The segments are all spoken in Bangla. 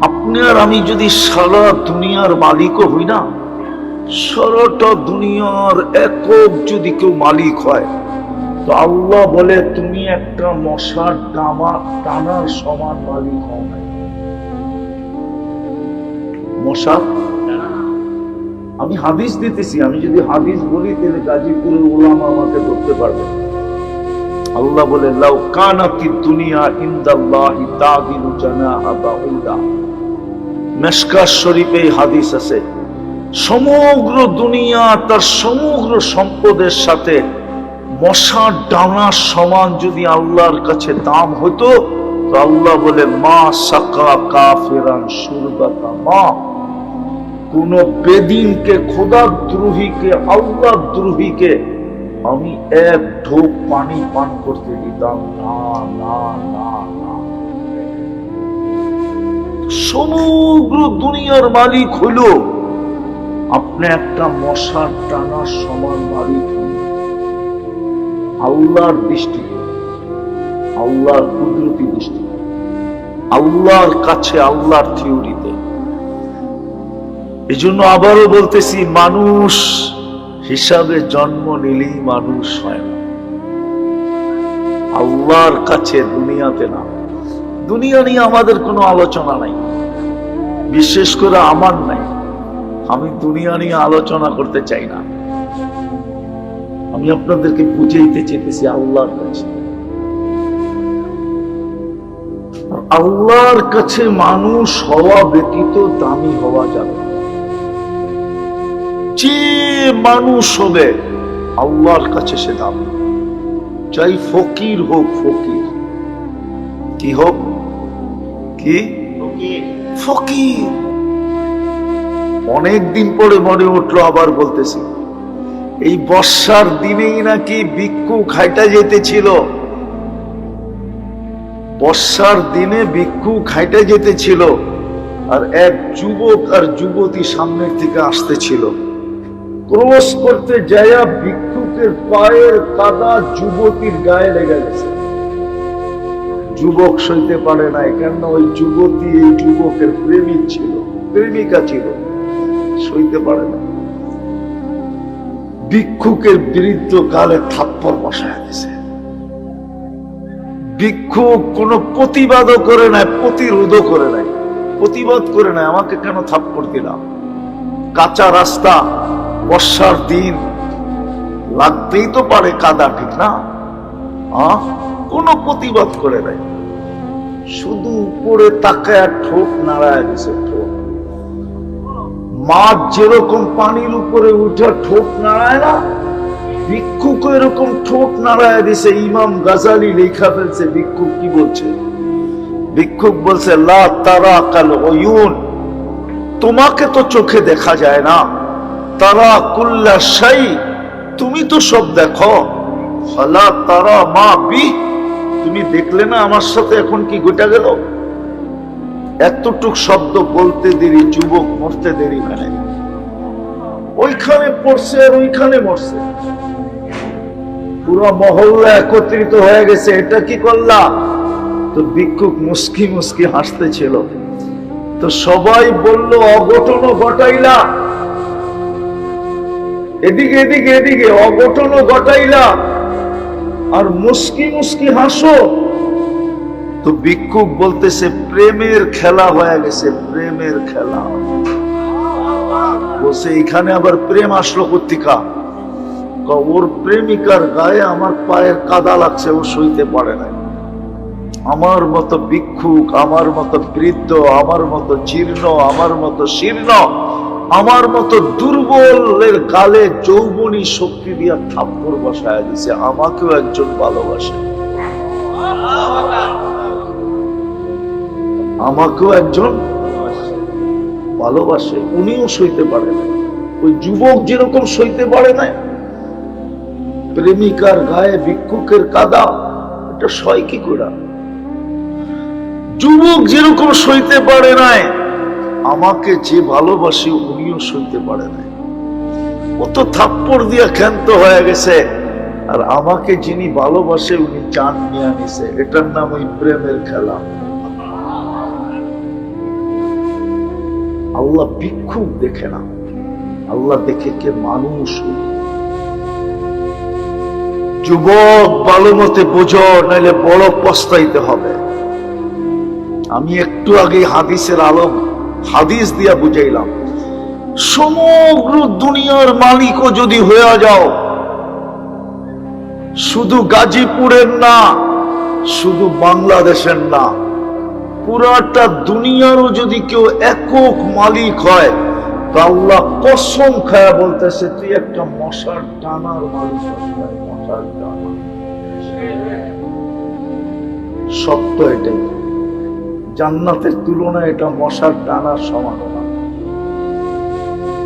আপনি আর আমি যদি সারা দুনিয়ার মালিকও হই না, সারাটা দুনিয়ার একক যদি কেউ মালিক হয়, তো আল্লাহ বলে তুমি একটা মশার টানার সমান মালিক হও না। মশা, আমি হাদিস দিতেছি, আমি যদি হাদিস বলি তাহলে গাজীপুরের ওলামা আমাকে ধরতে পারবে। আল্লাহ বলে লাউ কানাতিদ দুনিয়া ইনদাল্লাহি তাদিলু জানাহা বাউদা। মিশকাত শরীফে হাদিস আছে, সমগ্র দুনিয়া তার সমগ্র সম্পদের সাথে মশার ডানার সমান যদি আল্লাহর কাছে দাম হতো, তো আল্লাহ বলে মা সাকা কাফিরান শুরবাতা মা, কোন বেদিনকে, খোদাদ্রোহীকে, আল্লাহদ্রোহীকে আমি এক ঢোক পানি পান করতে দিতাম না, না, না, না। সমগ্র দুনিয়ার মালিক হইল, আপনি একটা মশার টানার সমান মালিক হন আল্লাহর দৃষ্টিতে, আল্লাহর কুদরতি দৃষ্টিতে, আল্লাহর কাছে, আল্লাহর থিওরিতে। এই জন্য আবারও বলতেছি, মানুষ হিসাবে জন্ম নিলেই মানুষ হয় না, আল্লাহর কাছে, দুনিয়াতে না। দুনিয়া নিয়ে আমাদের কোনো আলোচনা নাই, বিশেষ করে আমার নাই। আমি দুনিয়া নিয়ে আলোচনা করতে চাই না, আমি আপনাদেরকে বুঝাইতে চেয়েছি আল্লাহর কাছে। আল্লাহর কাছে মানুষ হওয়া ব্যতীত দামি হওয়া যাবে না। যে মানুষ হবে আল্লাহর কাছে সে দামি, চাই ফকির হোক, ফকির কি হোক, কি ফকির। অনেকদিন পরে মনে উঠলো, আবার বলতেছি, এই বর্ষার দিনেই নাকি ভিক্ষুক হাইটা যেতেছিল, বর্ষার দিনে ভিক্ষুক হাইটা যেতেছিল, আর এক যুবক আর যুবতী সামনের থেকে আসতেছিল। ক্রস করতে যায়া ভিক্ষুকের পায়ের কাদা যুবতীর গায়ে লেগে গেছে। যুবক সইতে পারে না, কেন ওই যুবতী এই যুবকের প্রেমিক ছিল, প্রেমিকা ছিল, সইতে পারে না। ভিক্ষুকের বিরুদ্ধ গালে থাপ্পড় বসায় দিয়েছে। ভিক্ষুক কোনো প্রতিবাদও করে নাই, প্রতিরোধও করে নাই, প্রতিবাদ করে নাই, আমাকে কেন থাপ্পড় দিলাম। কাঁচা রাস্তা, বর্ষার দিন, লাগতেই তো পারে কাদা, ঠিক না? কোনো প্রতিবাদ করে নাই, শুধু উপরে তাকায় ঠোঁট নাড়ায় দিছে। ঠোঁট, মাছ যেরকম পানির উপরে উঠে ঠোঁট নাড়ায় না, ভিক্ষুক এরকম ঠোঁট নাড়ায় দিছে। ইমাম গাজালি লেখা ফেলছে, ভিক্ষুক কি বলছে? ভিক্ষুক বলছে লা তারা কাল ওয়ুন, তোমাকে তো চোখে দেখা যায় না, তারা কুল্লা শাই, তুমি তো সব দেখো, ফালা তারা মা বি, তুমি দেখলে না আমার সাথে এখন কি ঘটে গেল। এতটুক শব্দ বলতে দেরি, যুবক মরতে দেরি মানে, ওইখানে পড়ছে আর ওইখানে মরছে, পুরো মহল্লা একত্রিত হয়ে গেছে। এটা কি করলা? তো ভিক্ষুক মুস্কি মুস্কি হাসতেছিল। তো সবাই বলল অঘটনও ঘটাইলা, এদিকে এদিকে এদিকে অঘটনও ঘটাইলা, আর মুস্কি মুস্কি হাসো। তো ভিক্ষুক বলতেছে প্রেমের খেলা হয়ে গেছে, প্রেমের খেলা। বলছে এখানে আবার প্রেম আসলো কোত্থেকা? ওর প্রেমিকার গায়ে আমার পায়ের কাদা লাগছে, ও সইতে পারে না। আমার মতো ভিক্ষুক, আমার মতো বৃদ্ধ, আমার মতো জীর্ণ, আমার মতো শীর্ণ, আমার মতো দুর্বলের গালে যৌবনী শক্তি দিয়া থাপ্পড় বসায় দিছে। আমাকেও একজন ভালোবাসে, আমাকেও একজন ভালোবাসে, উনিও সইতে পারে না। ওই যুবক যেরকম সইতে পারে না, প্রেমিকার গায়ে ভিক্ষুকের কাদা, এটা সয় কি করে? যুবক যেরকম সইতে পারে নাই, আমাকে যে ভালোবাসে উনিও সইতে পারে নাই। ও তো থাপ্পড় দিয়া ক্ষান্ত হয়ে গেছে, আর আমাকে যিনি ভালোবাসে উনি জান নিয়ে নিছে। এটার নাম ওই প্রেমের খেলা। আল্লাহ ভিক্ষুক দেখে না, আল্লাহ দেখে কে মানুষ। যুবক ভালো মতে বোঝো, নাইলে বড় পস্তাইতে হবে। আমি একটু আগে হাদিসের আলম হাদিস দিয়া বুঝাইলাম, সমগ্র দুনিয়ার মালিকও যদি হয়ে যাও, শুধু গাজীপুরের না, শুধু বাংলাদেশের না, পুরাটা দুনিয়ারও যদি কেউ একক মালিক হয়, তো আল্লাহ কসম খায়া বলতেছে তুই একটা মশার টানার মালিক। মশার টানা সত্য, এটাই জান্নাতের তুলনায় এটা মশার টানার সমান না।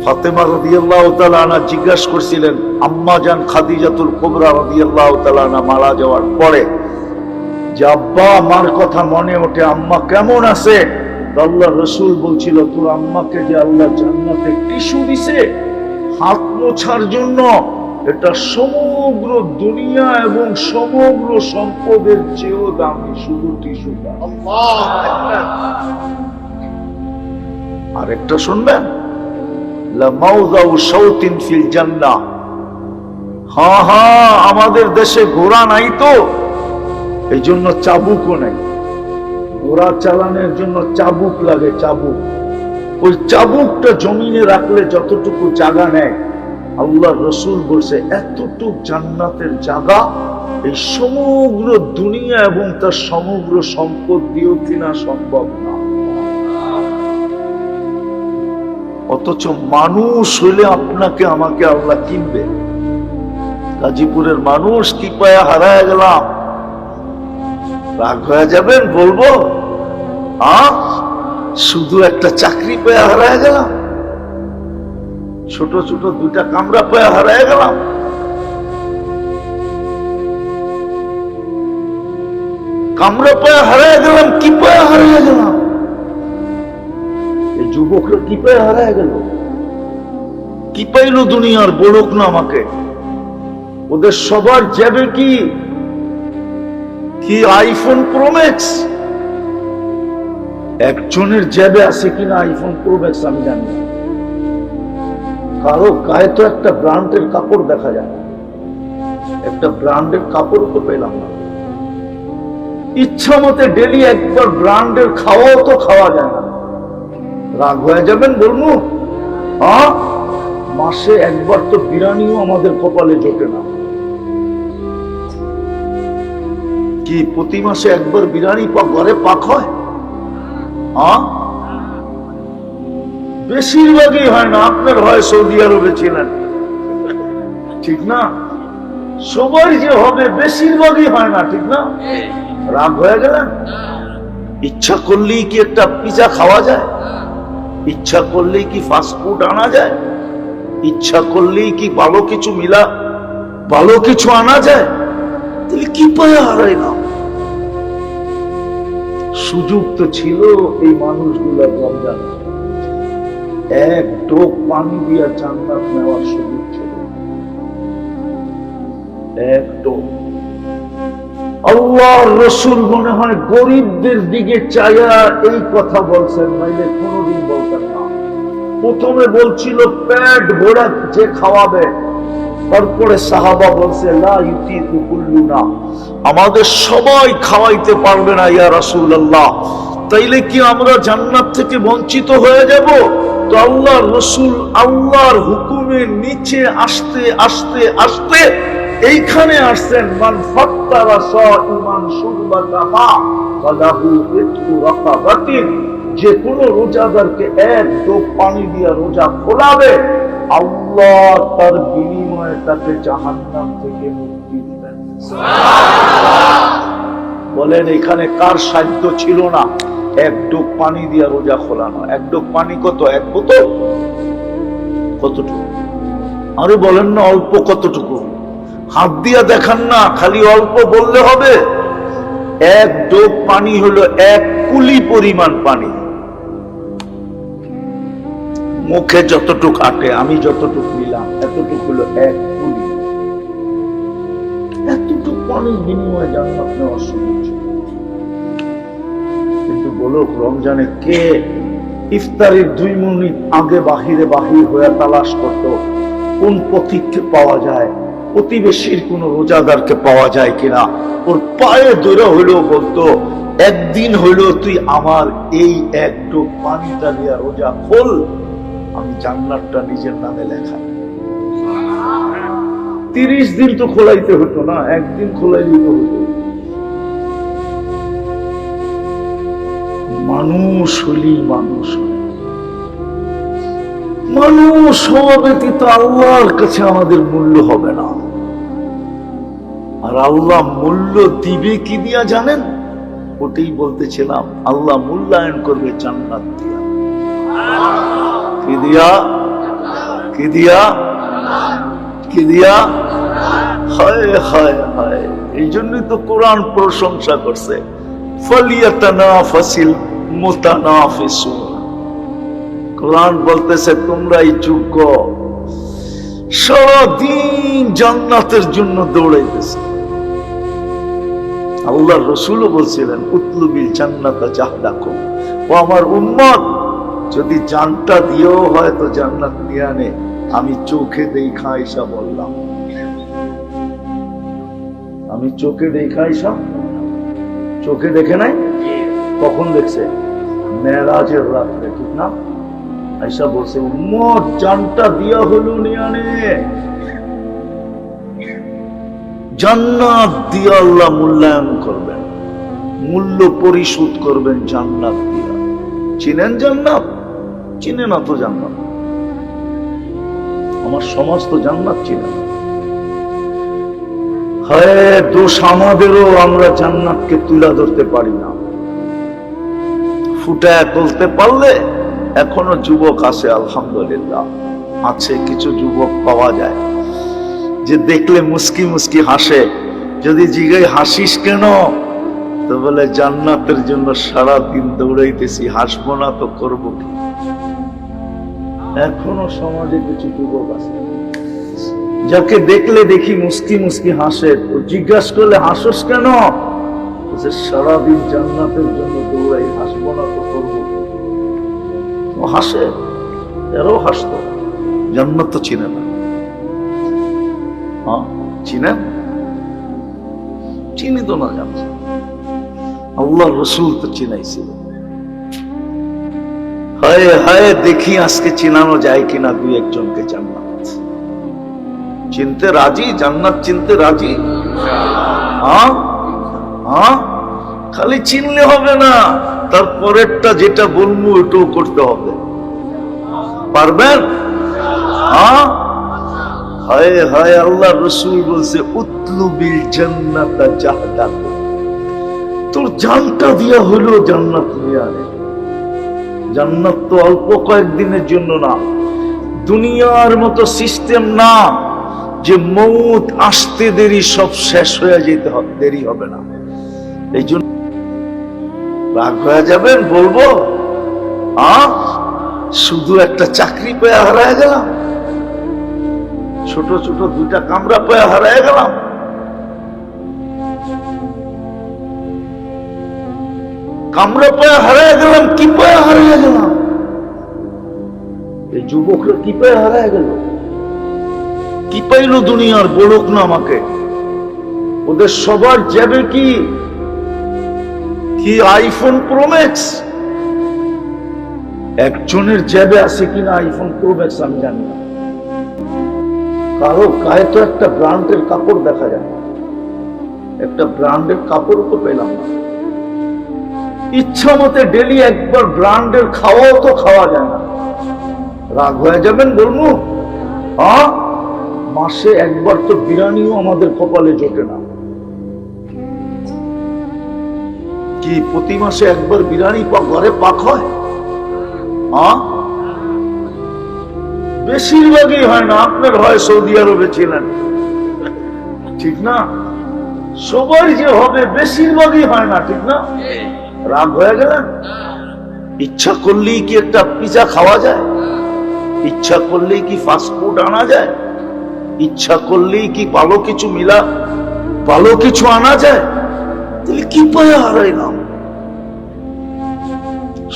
ফাতেমা রাদিয়াল্লাহু তাআলা আনহা জিজ্ঞাসা করছিলেন আম্মা জান খাদিজাতুল কুবরা রাদিয়াল্লাহু তাআলা আনহা মারা যাওয়ার পরে, যে আব্বা আমার কথা মনে ওঠে, আম্মা কেমন আছে? আল্লাহর রাসূল বলছিল তোর আম্মাকে যে আল্লাহ জান্নাতে টিস্যু দিছে হাত মোছার জন্য, এটা সমগ্র দুনিয়া এবং সমগ্র সম্পদের চেয়েও দামি, শুধু টিস্যুটা। আরেকটা শুনবেন, লামাউযাউ শাওতিন ফিল জান্নাহ। হ্যাঁ, আমাদের দেশে ঘোড়া নাই তো, এই জন্য চাবুকও নাই। ঘোড়া চালানোর জন্য চাবুক লাগে, চাবুক। ওই চাবুকটা জমিনে রাখলে যতটুকু জায়গা নেয়, আল্লাহ রসুল বলছে এতটুক জান্নাতের জায়গা এই সমগ্র দুনিয়া এবং তার সমগ্র সম্পদ দিয়েও কিনা সম্ভব না। অথচ মানুষ হইলে আপনাকে আমাকে আল্লাহ কিনবে। গাজীপুরের মানুষ কি পায়া হারায় গেলাম, রাগ হয়ে যাবেন বলবো? শুধু একটা চাকরি পেয়ে হারায় গেলাম, ছোট ছোট দুইটা কামরা পেয়ে হারায় গেলাম। কামরা পেয়ে হারায় গেলাম, কি পেয়ে হারায় গেলাম? এই যুবকরা কি পেয়ে হারায় গেল? কি পাইল দুনিয়ার? বলুক না আমাকে। ওদের সবার যাবে কি আইফোন প্রো ম্যাক্স? একজনের জ্যাবে আছে কিনা আইফোন প্রো ম্যাক্স আমি জানি না। কারো গায়ে তো একটা ব্র্যান্ডের কাপড় দেখা যায়, একটা ব্র্যান্ডের কাপড় তো পেলাম না। ইচ্ছা মতে ডেলি একবার ব্র্যান্ডের খাওয়াও তো খাওয়া যায় না। রাগ হয়ে যাবেন বলবো? মাসে একবার তো বিরিয়ানিও আমাদের কপালে জোটে না। কি প্রতি মাসে একবার বিরিয়ানি ঘরে পাক হয়? বেশিরভাগই হয় না। আপনার হয় সৌদি আরবে ছিলেন, ঠিক না? সবাই যে হবে বেশিরভাগই হয় না, ঠিক না? রাগ হয়ে গেলেন? ইচ্ছা করলেই কি একটা পিজা খাওয়া যায়? ইচ্ছা করলেই কি ফাস্ট ফুড আনা যায়? ইচ্ছা করলেই কি ভালো কিছু আনা যায়? তাহলে কি পায়ে হারাইলাম? সুযোগ তো ছিল এই মানুষগুলো রমজান এক ঢোক পানি দিয়া জান্নাত নেওয়ার সুযোগ ছিল। এক ঢোক। আল্লাহর রাসূল মনে হয় গরিবদের দিকে চাইয়া এই কথা বলছেন, নাইলে কোনোদিন বলতেন না। প্রথমে বলছিল পেট ভরা যে খাওয়াবে, তারপরে সাহাবা বলছে লা ইউতিকু কুল্লুনা, আমাদের সবাই খাওয়াইতে পারবে না ইয়া রাসূলুল্লাহ। তাইলে কি আমরা জান্নাত থেকে বঞ্চিত হয়ে যাব? তো আল্লাহর রাসূল আল্লাহর হুকুমের নিচে আসতে আসতে আসতে এইখানে আসছেন, মান ফাত্তারা সাইমান শুরবাতা মা ফালাহু ইতকু রাকাবাতিন, যে কোন রোজাদারকে এক ঢোক পানি দিয়া রোজা খোলাবে, আল্লাহ তার বিনিময়ে তাকে জাহান্নাম থেকে মুক্তি দিবেন। বলেন এখানে কার সাধ্য ছিল না এক ঢোক পানি দিয়া রোজা খোলানো? এক ঢোক পানি কত? এক বোতল? কতটুকু? আরে বলেন না অল্প কতটুকু? হাত দিয়া দেখান না, খালি অল্প বললে হবে? এক ঢোক পানি হলো এক কুলি পরিমাণ পানি। মুখে যতটুক আটে, আমি যতটুক নিলাম এতটুক হলো এক কুলি। এতটুক পানির বিনিময়ে জান্নাত নেওয়ার সুযোগ ছিল। কিন্তু বলো রমজানে কে ইফতারের 2 মিনিট আগে বাহিরে বাহির হয়ে তালাশ করত কোন পথিককে পাওয়া যায়, প্রতিবেশীর কোন রোজাদারকে পাওয়া যায় কিনা। ওর পায়ে ধরে হইলেও বলতো, একদিন হইলেও তুই আমার এই এক ঢোক পানিটা দিয়া রোজা খোল, আমি জান্নাতটা নিজের নামে লেখাই। 30 দিন তো খোলাইতে হতো না, একদিন খোলাই দিতে হতো। মানুষ হলি মানুষ, মানুষ হওয়া ব্যতীত আল্লাহর কাছে আমাদের মূল্য হবে না। আর আল্লাহ মূল্য দিবে কি দিয়া জানেন? ওটাই বলতেছিলাম, আল্লাহ মূল্যায়ন করবে জান্নাত দিয়া। কি দিয়া? কি দিয়া? কি দিয়া? হায় হায় হায়। এই জন্যই তো কোরআন প্রশংসা করছে, ফালিয়াতানাফাসিল মুতানাফিসুন। কোরআন বলতেছে তোমরাই যোগ্য, সারাদিন জান্নাতের জন্য দৌড়াইতেছে। আল্লাহর রাসূলও বলছিলেন, উতলুবিল জান্নাতা জাহদাকুম। ও আমার উম্মত, যদি জানটা দিয়েও হয় তো জান্নাত নিয়ে আনে। আমি চোখে দেখা আইসা বললাম, আমি চোখে দেখা আইসা, চোখে দেখে নাই, কখন দেখছে? মেরাজের রাত্রে, ঠিক না? আইসা বলছে, উম্মত জানটা দিয়া হলো নিয়ে আনে। জান্নাত দিয়া আল্লাহ মূল্যায়ন করবেন, মূল্য পরিশোধ করবেন জান্নাত দিয়া। চিনেন জান্নাত? চিনে না তো জান্নাত। আমার সমাজ তো জান্নাত চিনে না। হ্যাঁ, দোষ আমাদেরও, আমরা জান্নাতকে তুলে ধরতে পারি না। ফুটায় তুলতে পারলে এখনো যুবক আছে, আলহামদুলিল্লাহ আছে, কিছু যুবক পাওয়া যায় যে দেখলে মুস্কি মুস্কি হাসে। যদি জিগাই হাসিস কেন, তো বলে জান্নাতের জন্য সারাদিন দৌড়াইতেছি, হাসবো না তো করবো কি। এখনো সমাজে কিছু যুবক আছে যাকে দেখলে দেখি মুস্কি মুস্কি হাসে, তো জিজ্ঞাসা করলে হাসোস কেন, সারাদিন জান্নাতের জন্য দৌড়াই, হাসবো না তো করবো। হাসে, এরও হাসতো, জান্নাত তো চিনে না। চিনেন? চিনি তো না, জানো আল্লাহর রাসূল তো চিনাইছিল। হায় হায়, দেখি আজকে চিনানো যায় কিনা 2-1 জনকে জান্নাত চিনতে রাজি, জান্নাত চিনতে রাজি। খালি চিনলে হবে না, তারপরেরটা যেটা বলবো ওটাও করতে হবে। পারবেন? হায় হায়, আল্লাহ রাসূল বলছে, উতলুবিল জান্নাতা জাহদাকুম। তোর জানটা দিয়া হলো জান্নাত নিয়ে আনে। জান্নাত তো অল্প কয়েকদিনের জন্য না, দুনিয়ার মতো সিস্টেম না যে মউত আসতে দেরি সব শেষ হয়ে যেতে দেরি হবে না। এই জন্য রাগ হয়ে যাবেন, বলবো শুধু একটা চাকরি পেয়ে হারায় গেলাম, ছোট ছোট 2টা কামরা পেয়ে হারায় গেলাম। কামরা পেয়ে হারায় গেলাম, কি পেয়ে হারায় গেলাম? এই যুবকরা কি পেয়ে হারায় গেল? কি পাইল দুনিয়ার? বলুক না আমাকে। ওদের সবার যাবে কি কি আইফোন প্রো ম্যাক্স? একজনের জ্যাবে আছে কিনা আইফোন প্রো ম্যাক্স আমি জানি না। কারো গায়ে তো একটা ব্র্যান্ডের কাপড় দেখা যায়, একটা ব্র্যান্ডের কাপড় তো পেলাম না। ইচ্ছা মতে ডেলি একবার ব্র্যান্ডের খাওয়াও তো খাওয়া যায় না। রাগ হয়ে যাবেন বলবো, মাসে একবার তো বিরিয়ানিও আমাদের কপালে জোটে না। কি প্রতি মাসে একবার বিরিয়ানি ঘরে পাক হয়? বেশিরভাগই হয় না, আপনার হয় সৌদি আরবে ছিলেন, ঠিক না? সবার যে হবে বেশিরভাগই হয় না, ঠিক না? রাগ হয়ে গেলেন? ইচ্ছা করলেই কি একটা পিজা খাওয়া যায়? ইচ্ছা করলেই কি ফাস্টফুড আনা যায়? ইচ্ছা করলেই কি ভালো কিছু ভালো কিছু আনা যায়? তাহলে কি পায়ে হারাইলাম?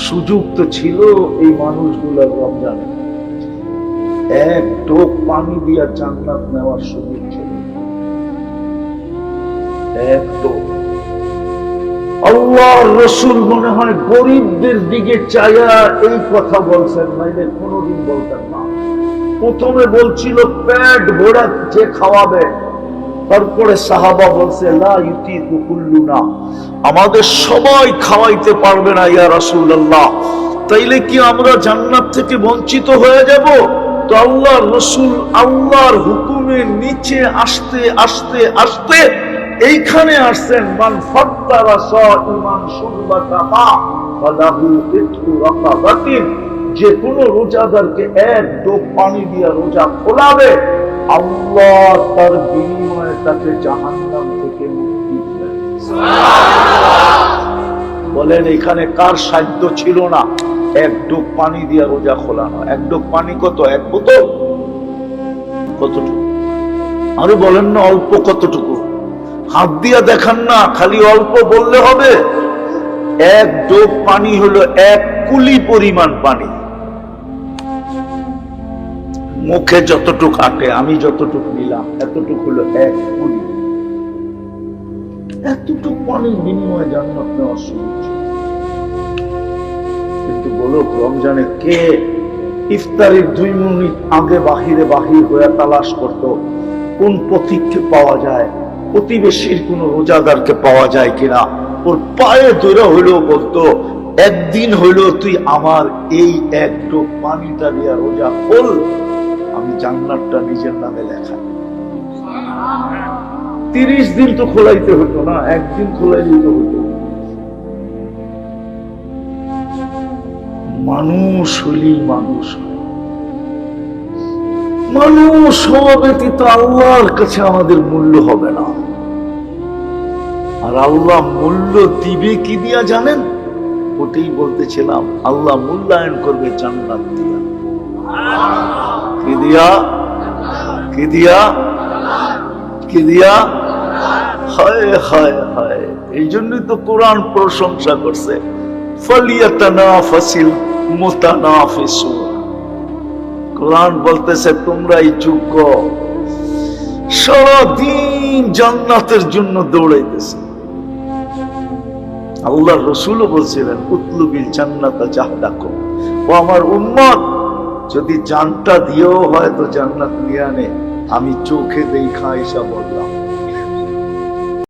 সুযোগ তো ছিল এই মানুষগুলোর রমজানে, এক ঢোক পানি দিয়া জান্নাত নেওয়ার সুযোগ ছিল, এক ঢোক। আল্লাহর রাসূল মনে হয় গরিবদের দিকে চাইয়া এই কথা বলছেন, নাইলে কোনোদিন বলতেন না। প্রথমে বলছিল পেট ভরা যে খাওয়াবে, তারপরে সাহাবা বলছে লা ইউতিকু কুল্লুনা, আমাদের সবাই খাওয়াইতে পারবে না ইয়া রাসূলুল্লাহ, তাইলে কি আমরা জান্নাত থেকে বঞ্চিত হয়ে যাব? তো আল্লাহর রাসূল আল্লাহর হুকুমের নিচে আসতে আসতে আসতে এইখানে আসছেন, মান ফাত্তারা সাইমান শুরবাতাহা ফালাহু ইতকু রাকাবাতিন, যে কোনো রোজাদারকে এক ঢোক পানি দিয়া রোজা খোলাবে, আল্লাহ তার বিনিময়ে তাকে জাহান্নাম থেকে মুক্তি দিবেন। বলেন এখানে কার সাধ্য ছিল না এক ঢোক পানি দিয়া রোজা খোলানো? এক ঢোক পানি কত? এক বোতল? কতটুকু? আরো বলেন না অল্প কতটুকু? হাত দিয়া দেখান না, খালি অল্প বললে হবে? এক ঢোক পানি হলো এক কুলি পরিমাণ পানি। মুখে যতটুক আটে, আমি যতটুক নিলাম, এতটুক হলো এক কুলি। এতটুক পানির বিনিময়ে জান্নাত নেওয়ার সুযোগ ছিল। কিন্তু বলো রমজানে কে ইফতারের 2 মিনিট আগে বাহিরে বাহির হয়ে তালাশ করত কোন পথিককে পাওয়া যায়, প্রতিবেশীর কোন রোজাদারকে পাওয়া যায় কিনা, ওর পায়ে ধরে হইলেও বলতো একদিন হইলেও তুই আমার এই এক ঢোক পানিটা দিয়ে রোজা খোল, আমি জান্নাতটা নিজের নামে লেখা। 30 দিন তো খোলাইতে হতো না, একদিন খোলাই দিতে হতো। মানুষ হইলেই মানুষ, মানুষ হওয়া ব্যতীত আল্লাহর কাছে আমাদের মূল্য হবে না। আর আল্লাহ মূল্য দিবে কি দিয়া জানেন? ওটাই বলতেছিলাম, আল্লাহ মূল্যায়ন করবে জান্নাত দিয়া। কি দিয়া? কি দিয়া? কি দিয়া? হায় হায় হায়। এই জন্যই তো কোরআন প্রশংসা করছে, ফালিয়াতানাফাসিল মুতানাফিসুন। কোরআন বলতেছে তোমরাই যোগ্য। সারাদিন জান্নাতের জন্য দৌড়াইতেছে। আল্লাহর রাসূলও বলছিলেন উতলুবিল জান্নাতা জাহদাকুম, ও আমার উম্মত যদি জানটা দিয়েও হয় তো জান্নাত নিয়ে আনে। আমি চোখে দেখা এসা বললাম